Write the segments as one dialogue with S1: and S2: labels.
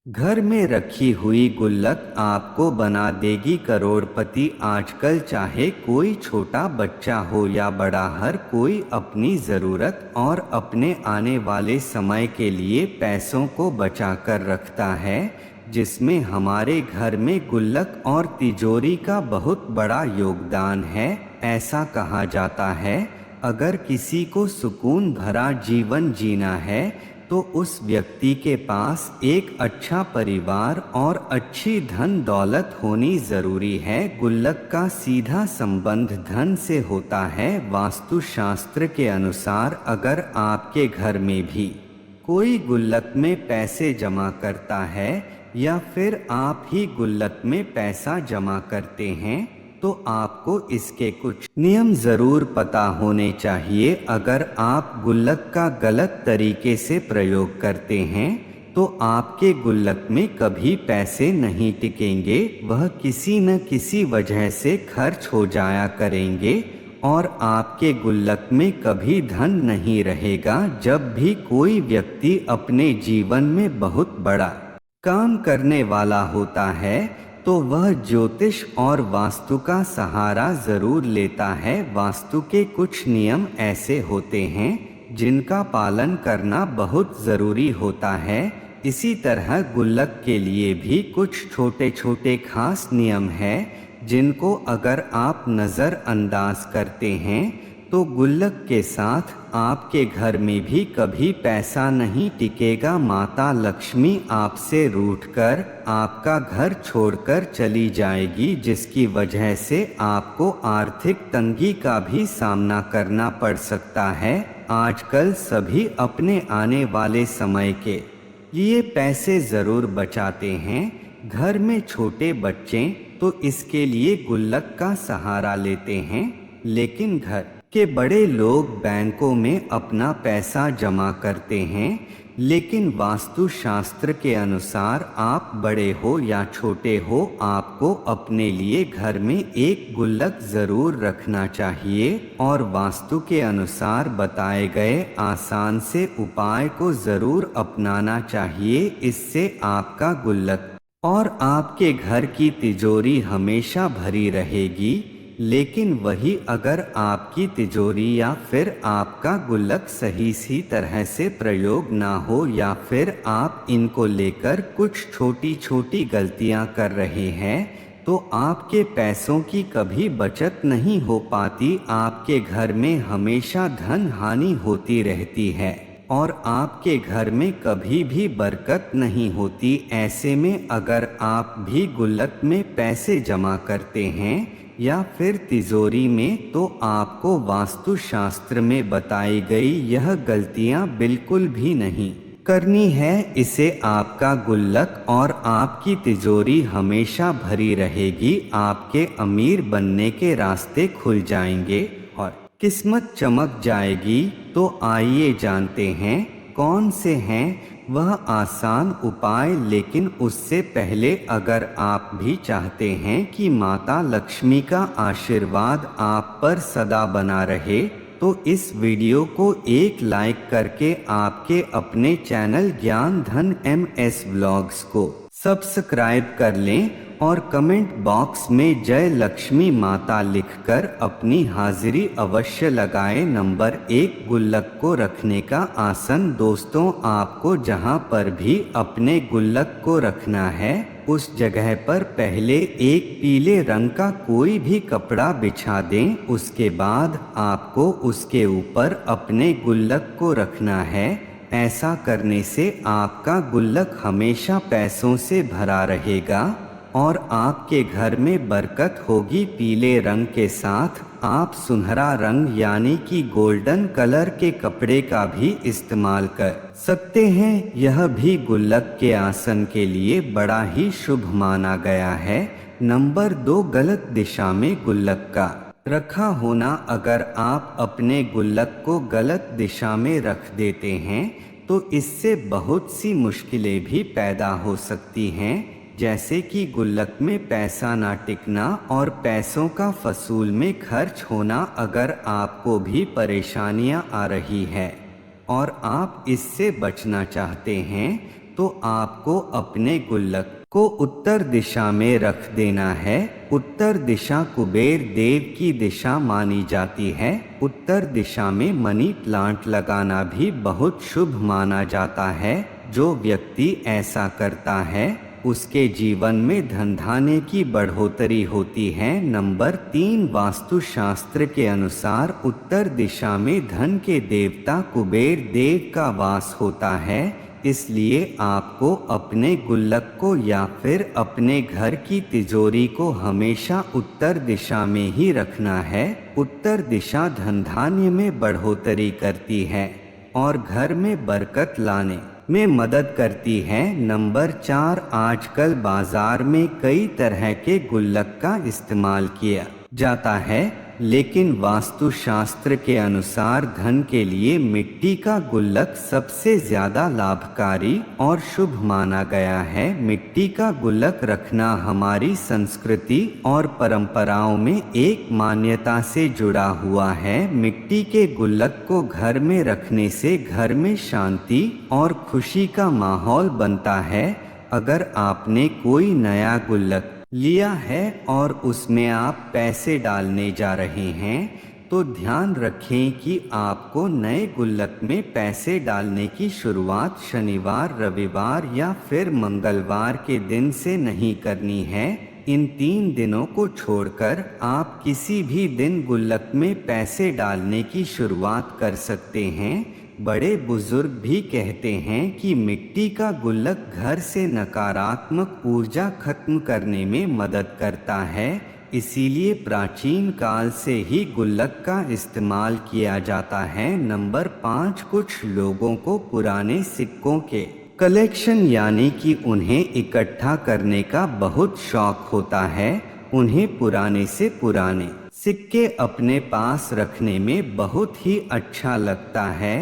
S1: घर में रखी हुई गुल्लक आपको बना देगी करोड़पति। आजकल चाहे कोई छोटा बच्चा हो या बड़ा, हर कोई अपनी ज़रूरत और अपने आने वाले समय के लिए पैसों को बचा कर रखता है, जिसमें हमारे घर में गुल्लक और तिजोरी का बहुत बड़ा योगदान है। ऐसा कहा जाता है, अगर किसी को सुकून भरा जीवन जीना है तो उस व्यक्ति के पास एक अच्छा परिवार और अच्छी धन दौलत होनी जरूरी है। गुल्लक का सीधा संबंध धन से होता है। वास्तुशास्त्र के अनुसार अगर आपके घर में भी कोई गुल्लक में पैसे जमा करता है या फिर आप ही गुल्लक में पैसा जमा करते हैं, तो आपको इसके कुछ नियम ज़रूर पता होने चाहिए। अगर आप गुल्लक का गलत तरीके से प्रयोग करते हैं तो आपके गुल्लक में कभी पैसे नहीं टिकेंगे, वह किसी न किसी वजह से खर्च हो जाया करेंगे और आपके गुल्लक में कभी धन नहीं रहेगा। जब भी कोई व्यक्ति अपने जीवन में बहुत बड़ा काम करने वाला होता है तो वह ज्योतिष और वास्तु का सहारा जरूर लेता है। वास्तु के कुछ नियम ऐसे होते हैं जिनका पालन करना बहुत ज़रूरी होता है। इसी तरह गुल्लक के लिए भी कुछ छोटे छोटे खास नियम हैं जिनको अगर आप नज़रअंदाज करते हैं तो गुल्लक के साथ आपके घर में भी कभी पैसा नहीं टिकेगा। माता लक्ष्मी आपसे रूठकर आपका घर छोड़कर चली जाएगी, जिसकी वजह से आपको आर्थिक तंगी का भी सामना करना पड़ सकता है। आजकल सभी अपने आने वाले समय के लिए पैसे ज़रूर बचाते हैं। घर में छोटे बच्चे तो इसके लिए गुल्लक का सहारा लेते हैं, लेकिन घर के बड़े लोग बैंकों में अपना पैसा जमा करते हैं। लेकिन वास्तुशास्त्र के अनुसार आप बड़े हो या छोटे हो, आपको अपने लिए घर में एक गुल्लक ज़रूर रखना चाहिए और वास्तु के अनुसार बताए गए आसान से उपाय को ज़रूर अपनाना चाहिए। इससे आपका गुल्लक और आपके घर की तिजोरी हमेशा भरी रहेगी। लेकिन वही अगर आपकी तिजोरी या फिर आपका गुल्लक सही तरह से प्रयोग ना हो या फिर आप इनको लेकर कुछ छोटी छोटी गलतियां कर रहे हैं, तो आपके पैसों की कभी बचत नहीं हो पाती। आपके घर में हमेशा धन हानि होती रहती है और आपके घर में कभी भी बरकत नहीं होती। ऐसे में अगर आप भी गुल्लक में पैसे जमा करते हैं या फिर तिजोरी में, तो आपको वास्तुशास्त्र में बताई गई यह गलतियां बिल्कुल भी नहीं करनी है। इसे आपका गुल्लक और आपकी तिजोरी हमेशा भरी रहेगी। आपके अमीर बनने के रास्ते खुल जाएंगे और किस्मत चमक जाएगी। तो आइए जानते हैं कौन से हैं वह आसान उपाय। लेकिन उससे पहले अगर आप भी चाहते हैं कि माता लक्ष्मी का आशीर्वाद आप पर सदा बना रहे, तो इस वीडियो को एक लाइक करके आपके अपने चैनल ज्ञान धन MS व्लॉग्स को सब्सक्राइब कर लें और कमेंट बॉक्स में जय लक्ष्मी माता लिखकर अपनी हाजिरी अवश्य लगाएं। नंबर 1, गुल्लक को रखने का आसन। दोस्तों, आपको जहां पर भी अपने गुल्लक को रखना है उस जगह पर पहले एक पीले रंग का कोई भी कपड़ा बिछा दें। उसके बाद आपको उसके ऊपर अपने गुल्लक को रखना है। ऐसा करने से आपका गुल्लक हमेशा पैसों से भरा रहेगा और आपके घर में बरकत होगी। पीले रंग के साथ आप सुनहरा रंग यानी कि गोल्डन कलर के कपड़े का भी इस्तेमाल कर सकते हैं। यह भी गुल्लक के आसन के लिए बड़ा ही शुभ माना गया है। नंबर 2, गलत दिशा में गुल्लक का रखा होना। अगर आप अपने गुल्लक को गलत दिशा में रख देते हैं तो इससे बहुत सी मुश्किलें भी पैदा हो सकती हैं, जैसे कि गुल्लक में पैसा ना टिकना और पैसों का फसूल में खर्च होना। अगर आपको भी परेशानियां आ रही है और आप इससे बचना चाहते हैं, तो तो आपको अपने गुल्लक को उत्तर दिशा में रख देना है। उत्तर दिशा कुबेर देव की दिशा मानी जाती है। उत्तर दिशा में मनी प्लांट लगाना भी बहुत शुभ माना जाता है। जो व्यक्ति ऐसा करता है उसके जीवन में धन धान्य की बढ़ोतरी होती है। नंबर 3, वास्तुशास्त्र के अनुसार उत्तर दिशा में धन के देवता कुबेर देव का वास होता है। इसलिए आपको अपने गुल्लक को या फिर अपने घर की तिजोरी को हमेशा उत्तर दिशा में ही रखना है। उत्तर दिशा धन धान्य में बढ़ोतरी करती है और घर में बरकत लाने में मदद करती है। नंबर 4, आजकल बाजार में कई तरह के गुल्लक का इस्तेमाल किया जाता है, लेकिन वास्तुशास्त्र के अनुसार धन के लिए मिट्टी का गुल्लक सबसे ज्यादा लाभकारी और शुभ माना गया है। मिट्टी का गुल्लक रखना हमारी संस्कृति और परंपराओं में एक मान्यता से जुड़ा हुआ है। मिट्टी के गुल्लक को घर में रखने से घर में शांति और खुशी का माहौल बनता है। अगर आपने कोई नया गुल्लक लिया है और उसमें आप पैसे डालने जा रहे हैं तो ध्यान रखें कि आपको नए गुल्लक में पैसे डालने की शुरुआत शनिवार, रविवार या फिर मंगलवार के दिन से नहीं करनी है। इन 3 दिनों को छोड़कर आप किसी भी दिन गुल्लक में पैसे डालने की शुरुआत कर सकते हैं। बड़े बुजुर्ग भी कहते हैं कि मिट्टी का गुल्लक घर से नकारात्मक ऊर्जा खत्म करने में मदद करता है। इसीलिए प्राचीन काल से ही गुल्लक का इस्तेमाल किया जाता है। नंबर 5, कुछ लोगों को पुराने सिक्कों के कलेक्शन यानी कि उन्हें इकट्ठा करने का बहुत शौक होता है। उन्हें पुराने से पुराने सिक्के अपने पास रखने में बहुत ही अच्छा लगता है।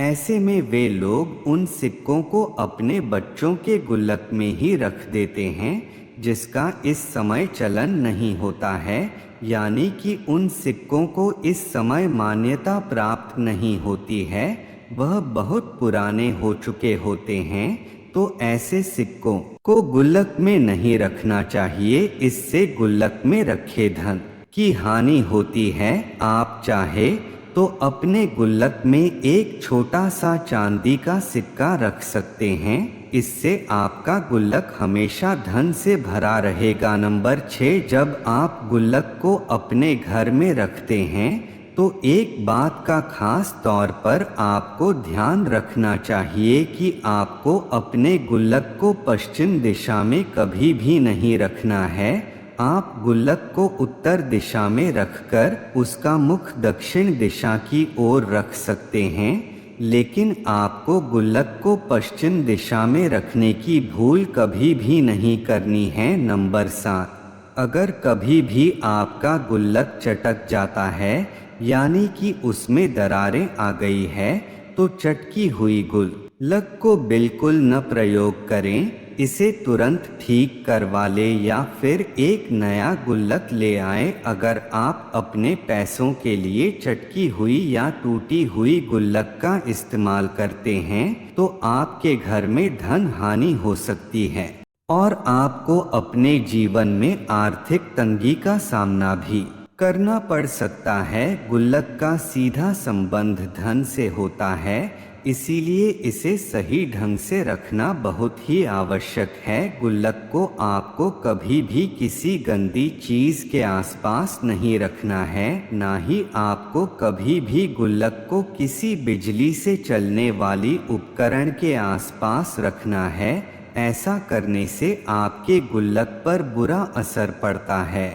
S1: ऐसे में वे लोग उन सिक्कों को अपने बच्चों के गुल्लक में ही रख देते हैं, जिसका इस समय चलन नहीं होता है, यानी कि उन सिक्कों को इस समय मान्यता प्राप्त नहीं होती है, वह बहुत पुराने हो चुके होते हैं। तो ऐसे सिक्कों को गुल्लक में नहीं रखना चाहिए, इससे गुल्लक में रखे धन की हानि होती है। आप चाहे तो अपने गुल्लक में एक छोटा सा चांदी का सिक्का रख सकते हैं, इससे आपका गुल्लक हमेशा धन से भरा रहेगा। नंबर 6, जब आप गुल्लक को अपने घर में रखते हैं तो एक बात का खास तौर पर आपको ध्यान रखना चाहिए कि आपको अपने गुल्लक को पश्चिम दिशा में कभी भी नहीं रखना है। आप गुल्लक को उत्तर दिशा में रखकर उसका मुख दक्षिण दिशा की ओर रख सकते हैं, लेकिन आपको गुल्लक को पश्चिम दिशा में रखने की भूल कभी भी नहीं करनी है। नंबर 7, अगर कभी भी आपका गुल्लक चटक जाता है यानी कि उसमें दरारें आ गई है तो चटकी हुई गुल्लक को बिल्कुल न प्रयोग करें, इसे तुरंत ठीक करवा ले या फिर एक नया गुल्लक ले आए। अगर आप अपने पैसों के लिए चटकी हुई या टूटी हुई गुल्लक का इस्तेमाल करते हैं तो आपके घर में धन हानि हो सकती है और आपको अपने जीवन में आर्थिक तंगी का सामना भी करना पड़ सकता है। गुल्लक का सीधा संबंध धन से होता है, इसीलिए इसे सही ढंग से रखना बहुत ही आवश्यक है। गुल्लक को आपको कभी भी किसी गंदी चीज के आसपास नहीं रखना है, ना ही आपको कभी भी गुल्लक को किसी बिजली से चलने वाली उपकरण के आसपास रखना है। ऐसा करने से आपके गुल्लक पर बुरा असर पड़ता है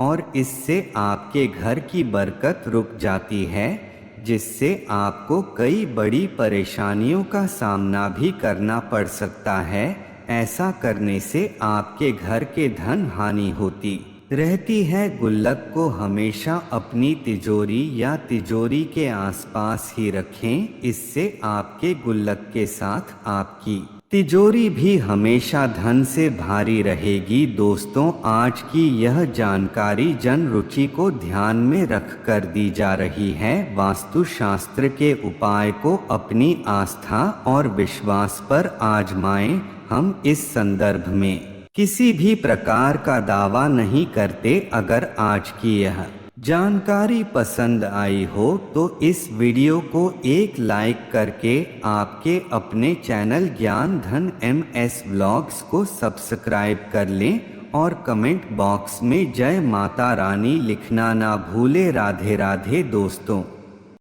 S1: और इससे आपके घर की बरकत रुक जाती है, जिससे आपको कई बड़ी परेशानियों का सामना भी करना पड़ सकता है। ऐसा करने से आपके घर के धन हानि होती रहती है। गुल्लक को हमेशा अपनी तिजोरी या तिजोरी के आसपास ही रखें, इससे आपके गुल्लक के साथ आपकी तिजोरी भी हमेशा धन से भारी रहेगी। दोस्तों, आज की यह जानकारी जन रुचि को ध्यान में रख कर दी जा रही है। वास्तु शास्त्र के उपाय को अपनी आस्था और विश्वास पर आजमाएं। हम इस संदर्भ में किसी भी प्रकार का दावा नहीं करते। अगर आज की यह जानकारी पसंद आई हो तो इस वीडियो को एक लाइक करके आपके अपने चैनल ज्ञान धन MS व्लॉग्स को सब्सक्राइब कर लें और कमेंट बॉक्स में जय माता रानी लिखना ना भूले। राधे राधे दोस्तों।